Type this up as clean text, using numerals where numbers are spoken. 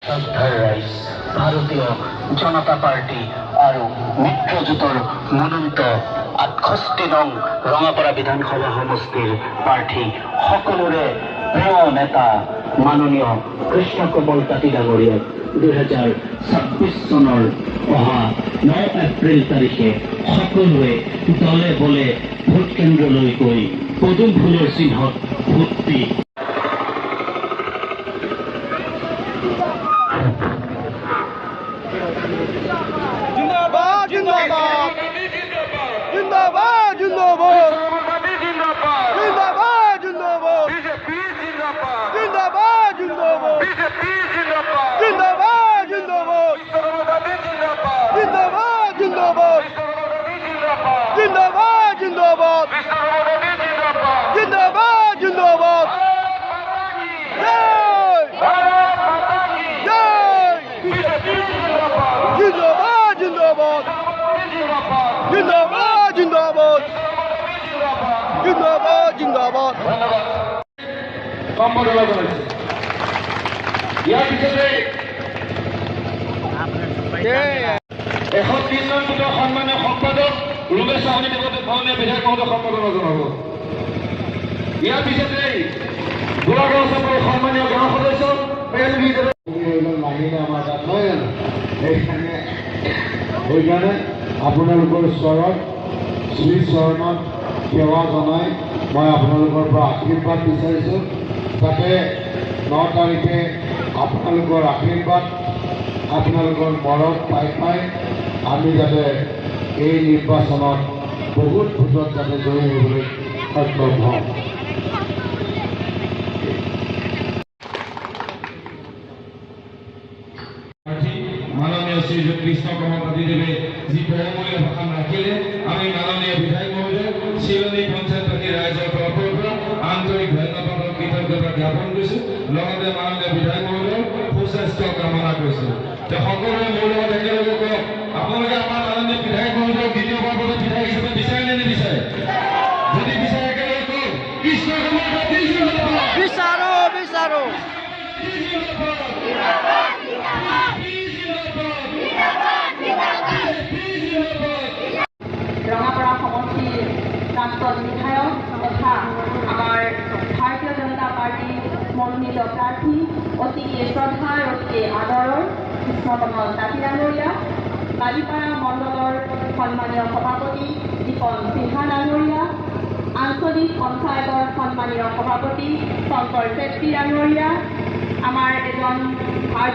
শ্ৰদ্ধাৰ ৰাইস ভাৰতীয় জনতা পাৰ্টি আৰু মিত্ৰজোঁটৰ মনোনীত ৬৮ নং ৰঙাপাৰা বিধানসভা সমষ্টিৰ প্ৰাৰ্থী সকলোৰে প্ৰিয় নেতা মাননীয় কৃষ্ণ কমল তাঁতী ডাঙৰীয়াক ২০২৬ চনৰ অহা ৯ এপ্ৰিল তাৰিখে সকলোৱে দলে বলে ভোট কেন্দ্ৰলৈ গৈ পদুম ফুলৰ চিহ্নত ভোট দি जिंदाबाद जिंदाबाद जिंदाबाद जिंदाबाद जिंदाबाद जिंदाबाद बीजेपी जिंदाबाद जिंदाबाद जिंदाबाद बीजेपी जिंदाबाद जिंदाबाद जिंदाबाद जिंदाबाद जिंदाबाद जिंदाबाद जिंदाबाद जिंदाबाद जिंदाबाद जिंदाबाद जिंदाबाद जिंदाबाद जिंदाबाद जिंदाबाद जिंदाबाद जिंदाबाद সম্বৰ্ধনা জনাইছে ইয়াৰ পিছতে ১০৩ নং গোটৰ সন্মানীয় সম্পাদক ৰমেশ সাহনী দেৱদেৱ ভাওনীয়া বিধায়ক মহোদয় সম্বৰ্ধনা জনাব। ইয়াৰ পিছতে গোলাগাঁও চক্ৰৰ সন্মানীয় গাঁও সদস্য মাহিলে আমাৰ তাত নহয় জানো সেইকাৰণে আপোনালোকৰ ওচৰত শ্ৰী চৰণত সেৱা জনাই মই আপোনালোকৰ পৰা আশীৰ্বাদ বিচাৰিছোঁ যাতে ৯ তাৰিখে আপোনালোকৰ আশীৰ্বাদ আপোনালোকৰ মৰম পাই আমি যাতে এই নিৰ্বাচনত বহুত ভোটত যাতে জয়ী হ'বলৈ সক্ষম হওঁ। মাননীয় শ্ৰীযুত কৃষ্ণ কমল তাঁতীদেৱে যি বহুমূলীয়া ভাষণ ৰাখিলে আমি মাননীয় বিধায়ক মহোদয় চিলনী পঞ্চায়তবাসী ৰাইজৰ তৰফৰ পৰা আন্তৰিক ধন্যবাদ আৰু কৃতজ্ঞতা জ্ঞাপন কৰিছোঁ। লগতে মাননীয় বিধায়ক মহোদয়ৰ সুস্বাস্থ্য কামনা কৰিছোঁ। সকলোৱে মোৰ লগত একেলগে কওক, আপোনালোকে আমাৰ মাননীয় বিধায়ক মহোদয়ক দ্বিতীয়বাৰ বাবে বিধায়ক হিচাপে বিচাৰে নে নিবিচাৰে? যদি বিচাৰে একেলগে কওক, কৃষ্ণ কমল তাঁতী জিন্দাবাদ। বিচাৰো বিচাৰো ৰঙাপাৰা সমষ্টিৰ প্ৰাক্তন বিধায়ক তথা আমাৰ ভাৰতীয় জনতা পাৰ্টীৰ মনোনীত প্ৰাৰ্থী অতি শ্ৰদ্ধাৰ অতি আদৰৰ কৃষ্ণ কমল তাঁতী ডাঙৰীয়া, বালিপাৰা মণ্ডলৰ সন্মানীয় সভাপতি দীপন সিংহা ডাঙৰীয়া, আঞ্চলিক পঞ্চায়তৰ সন্মানীয় সভাপতি শংকৰ চেত্ৰী ডাঙৰীয়া, আমাৰ এজন ভাৰতীয়